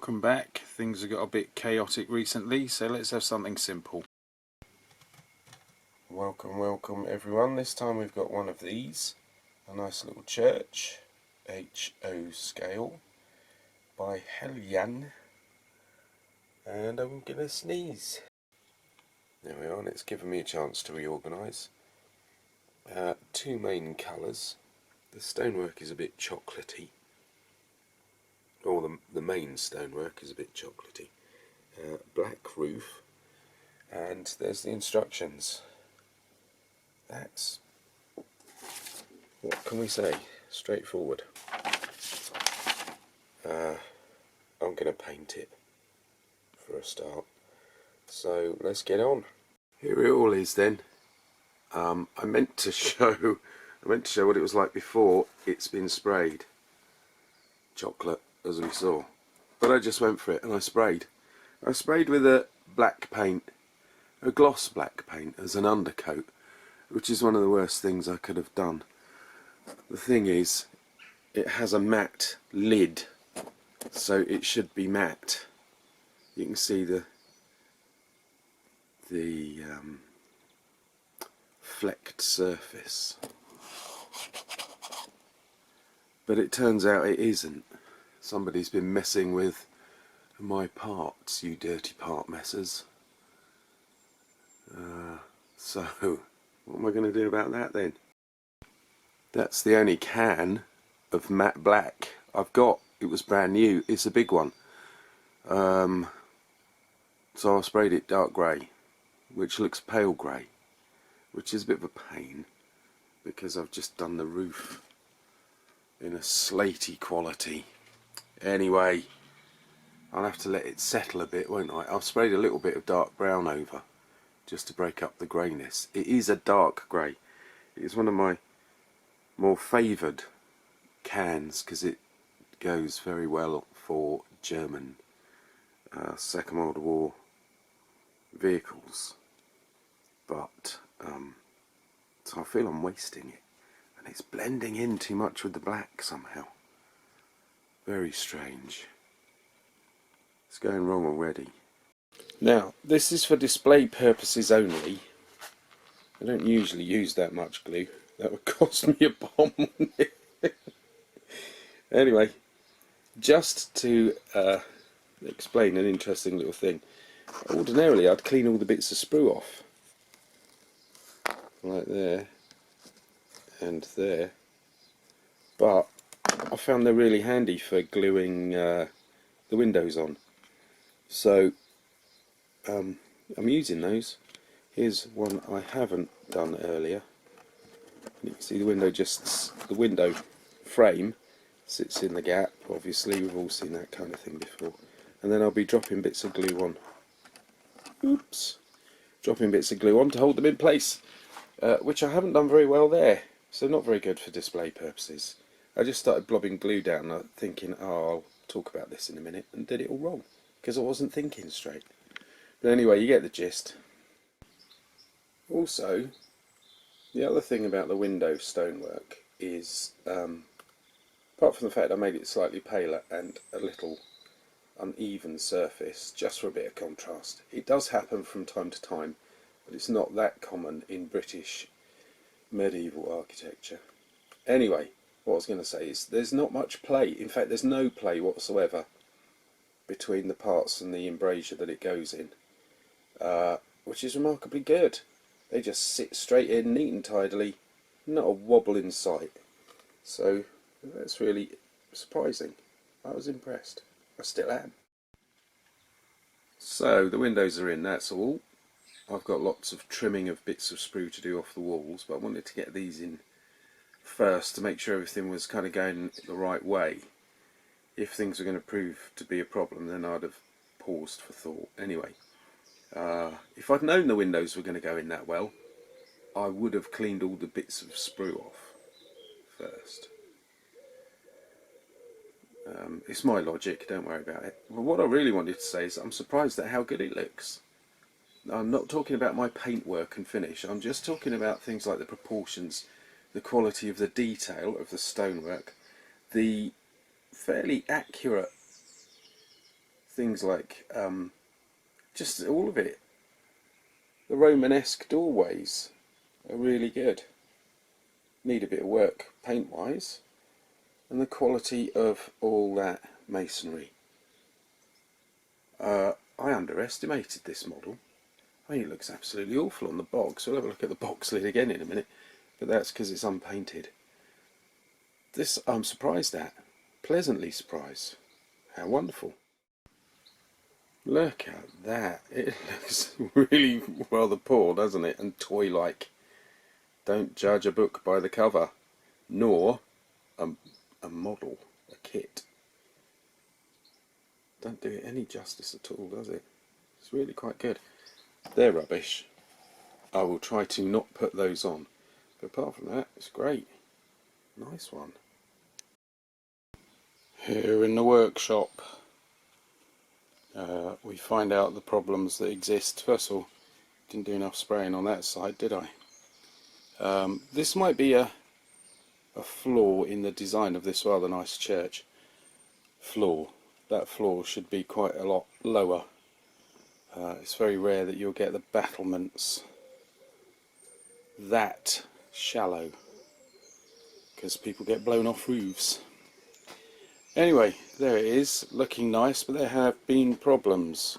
welcome back. Things have got a bit chaotic recently, so let's have something simple. Welcome everyone. This time we've got one of these, a nice little church, HO scale by Heljan, and I'm gonna sneeze. There we are, and it's given me a chance to reorganise. Two main colours. The stonework is a bit chocolatey, or the main stonework is a bit chocolatey. Black roof, and there's the instructions. That's, what can we say, straightforward. I'm going to paint it for a start, so let's get on. Here it all is then. I meant to show what it was like before it's been sprayed. Chocolate, as we saw, but I just went for it and I sprayed with a black paint, a gloss black paint as an undercoat, which is one of the worst things I could have done. The thing is, it has a matte lid, so it should be matte. You can see the flecked surface, but it turns out it isn't. Somebody's been messing with my parts, you dirty part messers. So what am I going to do about that then? That's the only can of matte black I've got. It was brand new. It's a big one. So I sprayed it dark grey, which looks pale grey, which is a bit of a pain because I've just done the roof in a slaty quality. Anyway, I'll have to let it settle a bit, won't I? I've sprayed a little bit of dark brown over just to break up the greyness. It is a dark grey. It is one of my more favoured cans because it goes very well for German Second World War vehicles. But so I feel I'm wasting it, and it's blending in too much with the black somehow. Very strange. It's going wrong already. Now, this is for display purposes only. I don't usually use that much glue. That would cost me a bomb, wouldn't it? Anyway, just to explain an interesting little thing. Ordinarily, I'd clean all the bits of sprue off, like there and there. But I found they're really handy for gluing the windows on. So I'm using those. Here's one I haven't done earlier. You can see the window frame sits in the gap. Obviously, we've all seen that kind of thing before. And then I'll be dropping bits of glue on. Oops! Dropping bits of glue on to hold them in place, which I haven't done very well there. So not very good for display purposes. I just started blobbing glue down, thinking, oh, I'll talk about this in a minute, and did it all wrong because I wasn't thinking straight. But anyway, you get the gist. Also, the other thing about the window stonework is, apart from the fact I made it slightly paler and a little uneven surface, just for a bit of contrast. It does happen from time to time, but it's not that common in British medieval architecture. Anyway, what I was going to say is there's not much play. In fact, there's no play whatsoever between the parts and the embrasure that it goes in, which is remarkably good. They just sit straight in, neat and tidily, not a wobble in sight. So that's really surprising. I was impressed. I still am. So the windows are in, that's all. I've got lots of trimming of bits of sprue to do off the walls, but I wanted to get these in first to make sure everything was kind of going the right way. If things were going to prove to be a problem, then I'd have paused for thought. Anyway, if I'd known the windows were going to go in that well, I would have cleaned all the bits of sprue off first. It's my logic, don't worry about it. But what I really wanted to say is I'm surprised at how good it looks. I'm not talking about my paintwork and finish, I'm just talking about things like the proportions, the quality of the detail of the stonework, the fairly accurate things like just all of it. The Romanesque doorways are really good. Need a bit of work paint wise, and the quality of all that masonry. I underestimated this model. I mean, it looks absolutely awful on the box. We'll have a look at the box lid again in a minute, but that's because it's unpainted. This I'm surprised at, pleasantly surprised. How wonderful. Look at that, it looks really rather poor, doesn't it, and toy-like. Don't judge a book by the cover, nor a model, a kit. Don't do it any justice at all, does it? It's really quite good. They're rubbish. I will try to not put those on. But apart from that, it's great. Nice one. Here in the workshop, we find out the problems that exist. First of all, didn't do enough spraying on that side, did I? This might be a flaw in the design of this rather nice church. That floor should be quite a lot lower. It's very rare that you'll get the battlements that shallow, because people get blown off roofs. Anyway, there it is, looking nice, but there have been problems.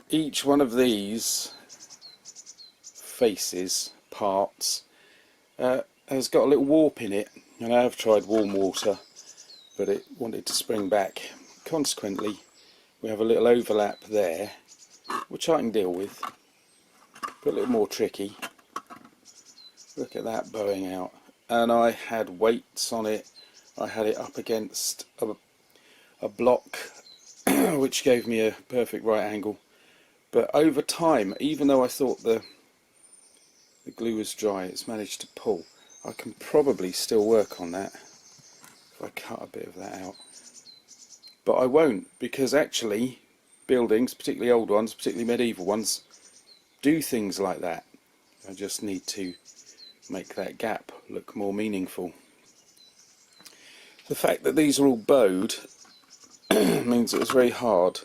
Each one of these faces, parts, has got a little warp in it, and I have tried warm water, but it wanted to spring back. Consequently, we have a little overlap there, which I can deal with, but a little more tricky. Look at that bowing out. And I had weights on it. I had it up against a block, which gave me a perfect right angle. But over time, even though I thought the glue was dry, it's managed to pull. I can probably still work on that if I cut a bit of that out. But I won't, because actually buildings, particularly old ones, particularly medieval ones, do things like that. I just need to make that gap look more meaningful. The fact that these are all bowed means it was very hard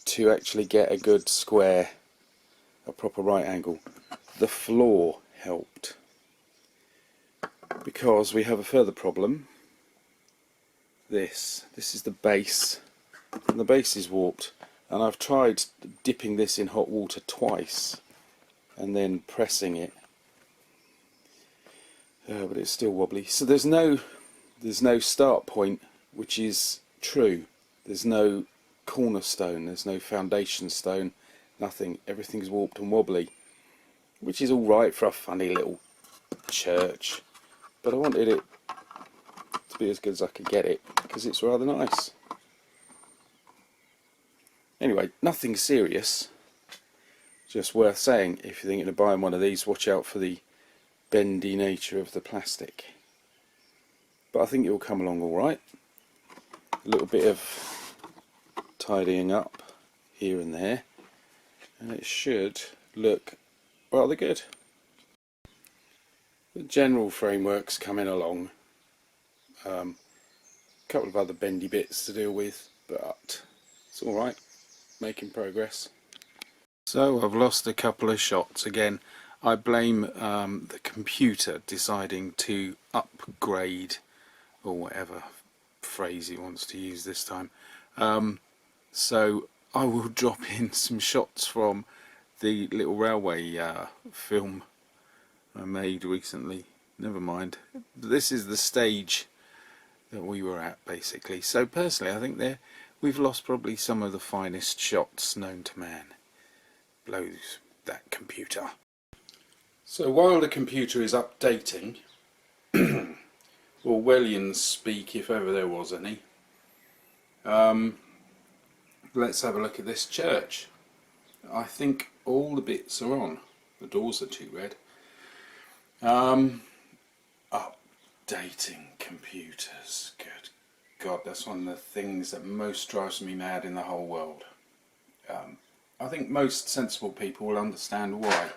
to actually get a good square, a proper right angle. The floor helped, because we have a further problem. This is the base, and the base is warped, and I've tried dipping this in hot water twice and then pressing it, but it's still wobbly. So there's no start point, which is true. There's no cornerstone, there's no foundation stone, nothing. Everything's warped and wobbly, which is alright for a funny little church, but I wanted it to be as good as I could get it, because it's rather nice. Anyway, nothing serious, just worth saying. If you're thinking of buying one of these, watch out for the bendy nature of the plastic. But I think it will come along alright. A little bit of tidying up here and there, and it should look rather good. The general framework's coming along. A couple of other bendy bits to deal with, but it's alright, making progress. So I've lost a couple of shots again. I blame the computer deciding to upgrade, or whatever phrase he wants to use this time. So I will drop in some shots from the little railway film I made recently. Never mind. This is the stage that we were at, basically. So personally, I think we've lost probably some of the finest shots known to man. Blows that computer. So while the computer is updating, Orwellian speak if ever there was any, let's have a look at this church. I think all the bits are on. The doors are too red. Updating computers. Good God, that's one of the things that most drives me mad in the whole world. I think most sensible people will understand why.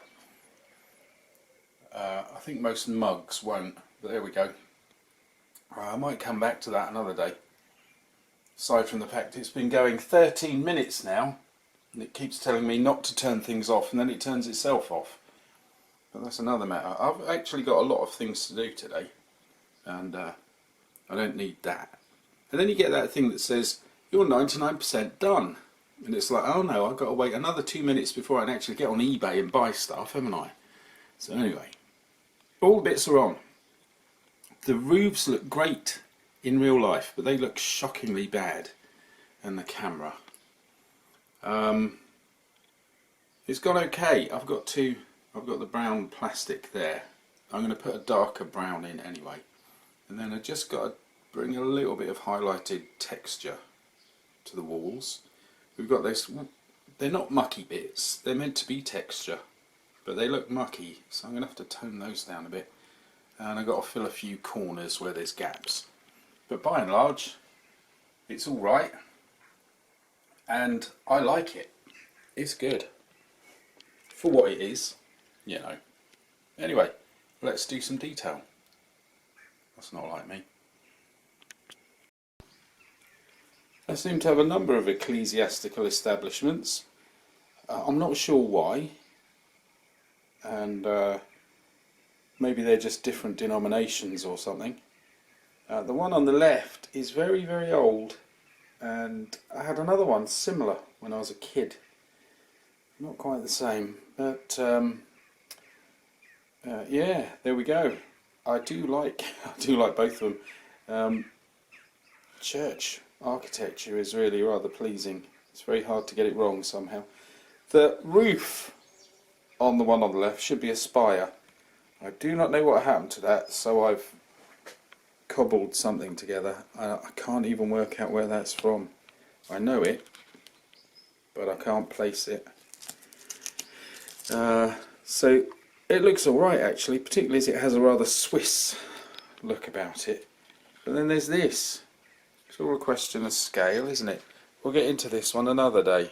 I think most mugs won't, but there we go. I might come back to that another day. aside from the fact it's been going 13 minutes now, and it keeps telling me not to turn things off, and then it turns itself off. But that's another matter. I've actually got a lot of things to do today, and I don't need that. And then you get that thing that says, you're 99% done. And it's like, oh no, I've got to wait another 2 minutes before I can actually get on eBay and buy stuff, haven't I? So anyway, all the bits are on. The roofs look great in real life, but they look shockingly bad in the camera. It's gone okay. I've got the brown plastic there. I'm going to put a darker brown in anyway. And then I just got to bring a little bit of highlighted texture to the walls. We've got this, they're not mucky bits, they're meant to be texture, but they look mucky, so I'm going to have to tone those down a bit. And I've got to fill a few corners where there's gaps. But by and large, it's alright, and I like it. It's good. For what it is, you know. Anyway, let's do some detail. That's not like me. I seem to have a number of ecclesiastical establishments. I'm not sure why, and maybe they're just different denominations or something. The one on the left is very, very old, and I had another one similar when I was a kid. Not quite the same, but yeah, there we go. I do like both of them. Church architecture is really rather pleasing. It's very hard to get it wrong somehow. The roof on the one on the left should be a spire. I do not know what happened to that, so I've cobbled something together. I can't even work out where that's from. I know it, but I can't place it. So it looks alright actually, particularly as it has a rather Swiss look about it. But then there's this. It's all a question of scale, isn't it? We'll get into this one another day.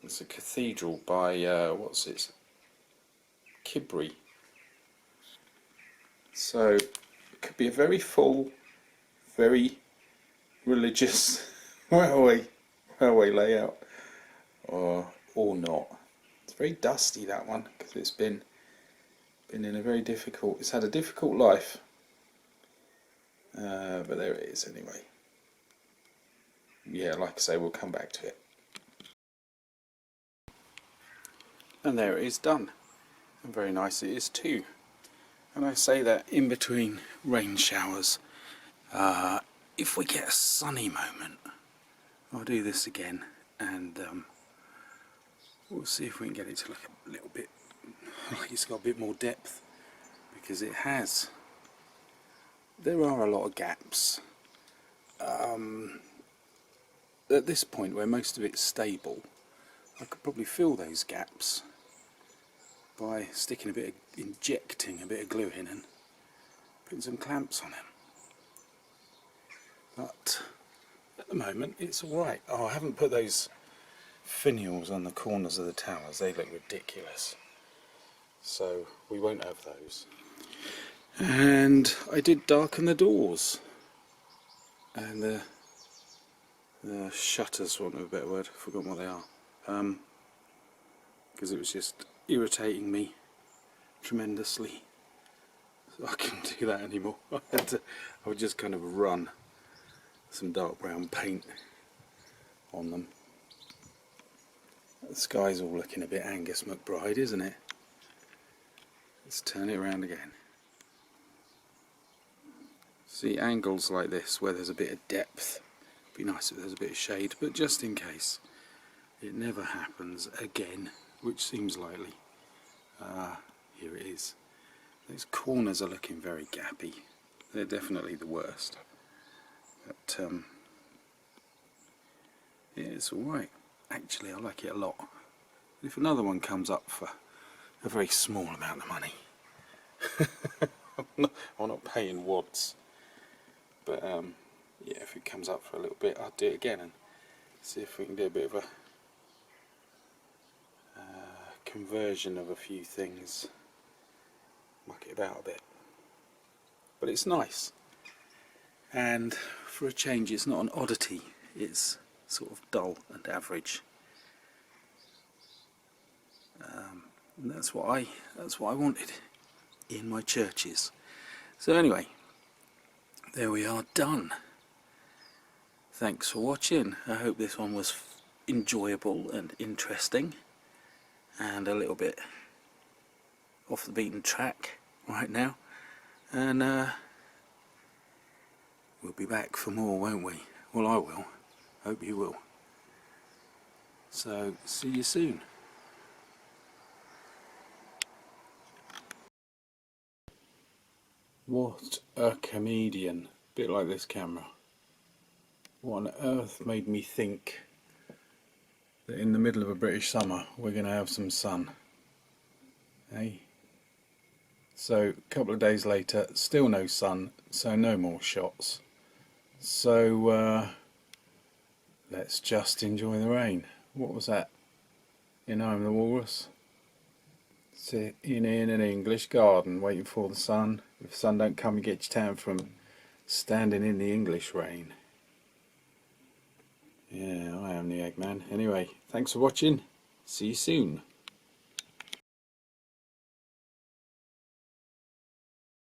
It's a cathedral by, what's it? Kibri. So, it could be a very full, very religious railway layout, or not. It's very dusty, that one, because it's been in a very difficult, it's had a difficult life. But there it is anyway. Yeah, like I say, we'll come back to it. And there it is done. And very nice it is too. And I say that in between rain showers. If we get a sunny moment, I'll do this again, and we'll see if we can get it to look a little bit like it's got a bit more depth, because it has. There are a lot of gaps. At this point, where most of it's stable, I could probably fill those gaps by injecting a bit of glue in and putting some clamps on them. But at the moment, it's alright. Oh, I haven't put those finials on the corners of the towers. They look ridiculous. So we won't have those. And I did darken the doors and the shutters, for want of a better word. I've forgotten what they are, because it was just irritating me tremendously, so I couldn't do that anymore. I would just kind of run some dark brown paint on them. The sky's all looking a bit Angus McBride, isn't it? Let's turn it around again. See, angles like this where there's a bit of depth, be nice if there's a bit of shade, but just in case it never happens again, which seems likely. Here it is. Those corners are looking very gappy. They're definitely the worst, but yeah, it's alright. Actually, I like it a lot. If another one comes up for a very small amount of money, I'm not paying wads. But yeah, if it comes up for a little bit, I'll do it again and see if we can do a bit of a conversion of a few things, muck it about a bit. But it's nice, and for a change it's not an oddity, it's sort of dull and average. And that's what I wanted in my churches. So anyway, there we are, done. Thanks for watching. I hope this one was enjoyable and interesting and a little bit off the beaten track right now, and we'll be back for more, won't we? Well, I will. Hope you will. So see you soon. What a comedian. Bit like this camera. What on earth made me think that in the middle of a British summer we're going to have some sun? Hey? So a couple of days later, still no sun, so no more shots. So let's just enjoy the rain. What was that? In I'm the Walrus? Sitting in an English garden waiting for the sun. If the sun don't come, you get your tan from standing in the English rain. Yeah, I am the Eggman. Anyway, thanks for watching. See you soon.